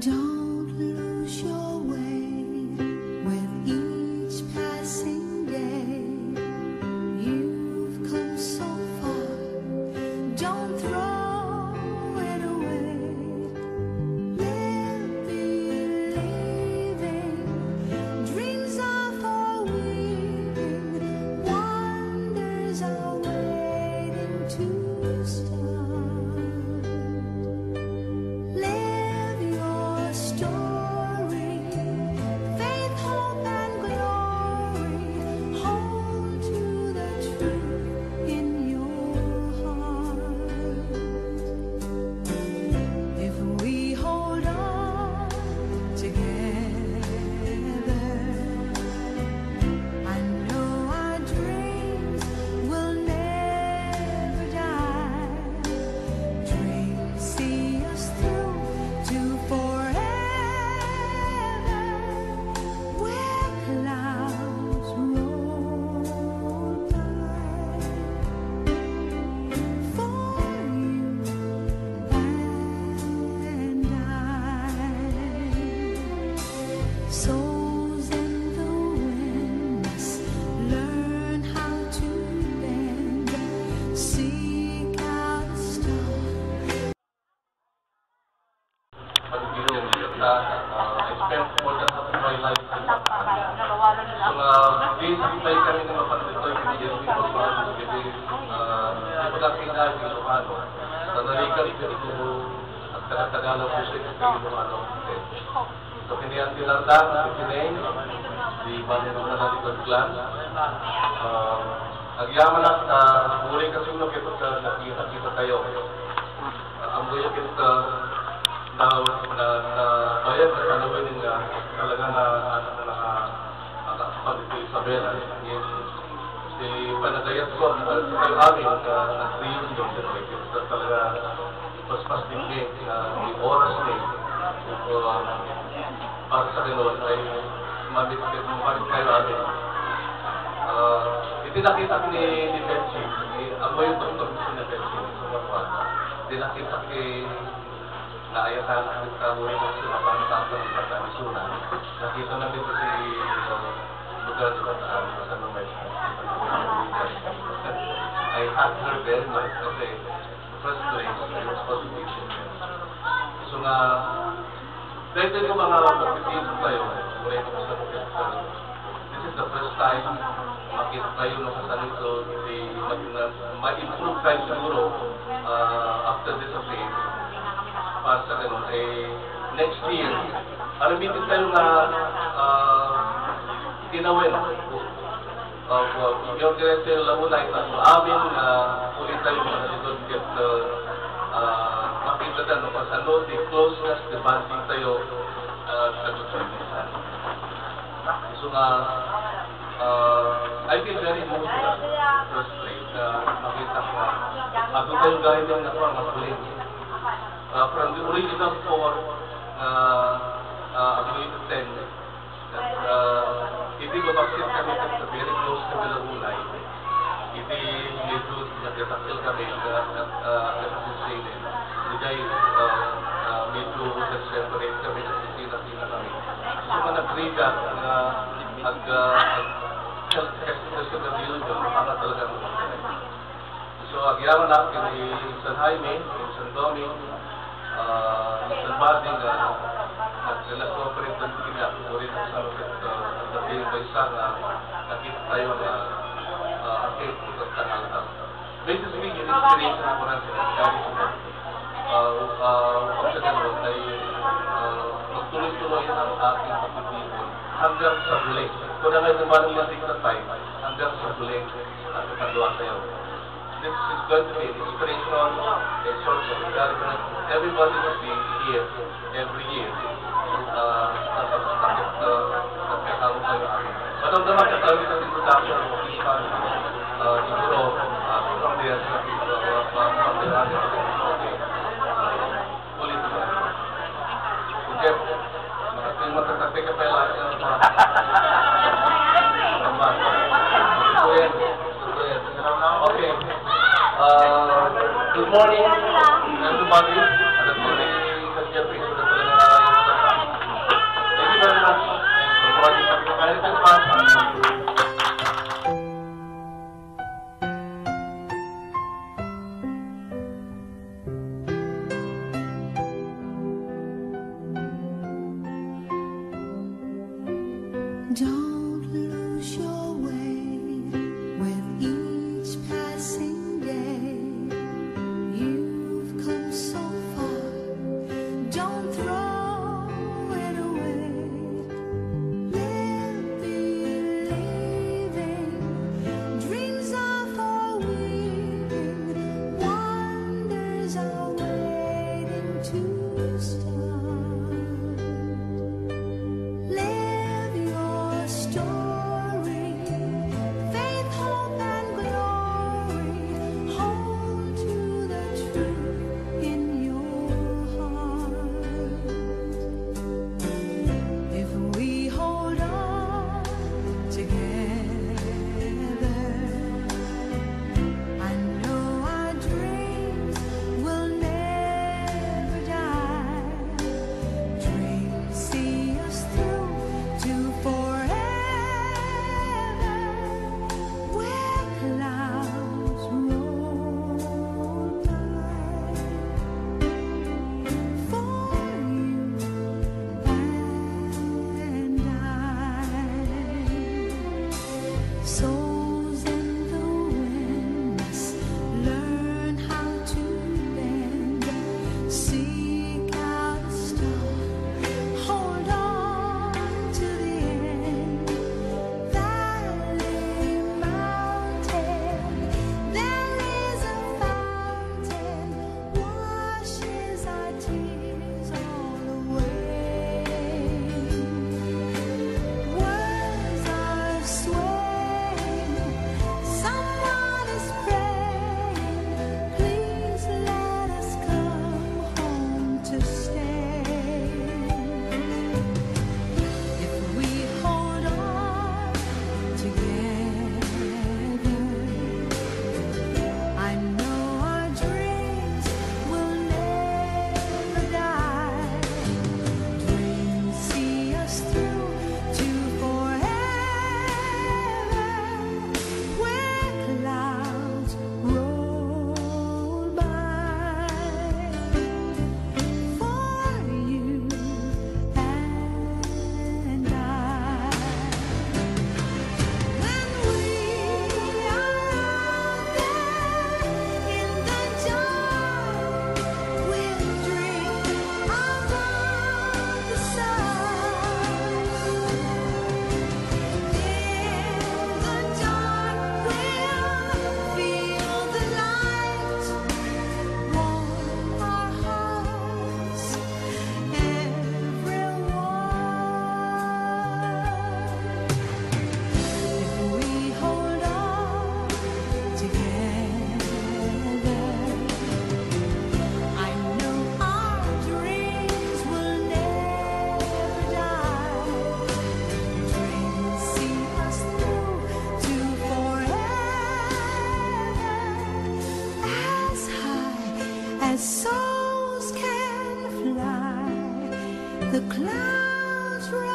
Don't lose your way with each passing day. You've come so far, don't throw it away. Live believing, dreams are for weaving, wonders are waiting to start. Souls in the wind must learn how to bend, seek out a star. I spent more than half of my life in Pakistan. So, this may kami na mapandito yung immediately because ipagkakin na yung Ilocano. Sa narikan ito at Tagalog po siya yung Ilocano. So, kiniyan tinardan, kinain, di banyan ng nanalikod clan. Agyaman at muli kasi nung nakita tayo. Ang buhay kita na bayan na tanawin nga talaga na nakapagpagpag Isabela. Si panagayat ko kayo amin na nag-reunion kita talaga pas-pas din yung oras din. Para sa ganoon ay mabit-bit mo pa rin kayo amin. Itinakita ni Benji, amoy yung doktor ni Benji, itinakita naayatan ang kabuhay ng sila pangkasa ng pagkamisuna. Nakita na dito si lugar sa Bataan sa Numay. I had her very much kasi first place, I was positive. So nga, dahil ko mga pagpipito kayo, this is the first time makita kayo na sa sanito, ma-improve tayo siguro after this affair. Para sa ganun, next year, alamitin tayo na kinawin yung director Lamunay na amin ulit tayo mga likod at makita tayo kung ano, the closeness, the bonding tayo sa gusto-gusto. So nga, I feel very emotional first place na makita ko na matutay gahit yung nakuha ang makulit. From the original four, agreed 10, hindi ko bakit kami sa very close na Lamunay. Hindi medyo nagkasakil kami at nagsasilin. Hindi medyo nag-separate kami at sila kami. So man nag-regat na health-testing na reunion, para talaga naman. So agyaman natin ni San Jaime, San Domingo, San Bading nag-cooperate ng Pilipinas, ulit sa dating bansa na nakita tayo na akit sa Tanalta. Basically, yung inspiration ako ng sinasari sa sa ganun ay magtuloy-tuloy ang aking pagpipipon hanggang sa huling. Kung na may naman yung matik na time, hanggang sa huling at kapagawa tayo. This is going to be an inspirational source of encouragement. Everybody will be here every year. Nagkakaroon kayo amin. Matang naman katawin sa introduction of this fund, siguro, from there, ulit na. Jeff, matatapik ka pa yung lahat ng mga okay. Good morning, everybody. Alam ko na yung Jeffrey, so na pala na clouds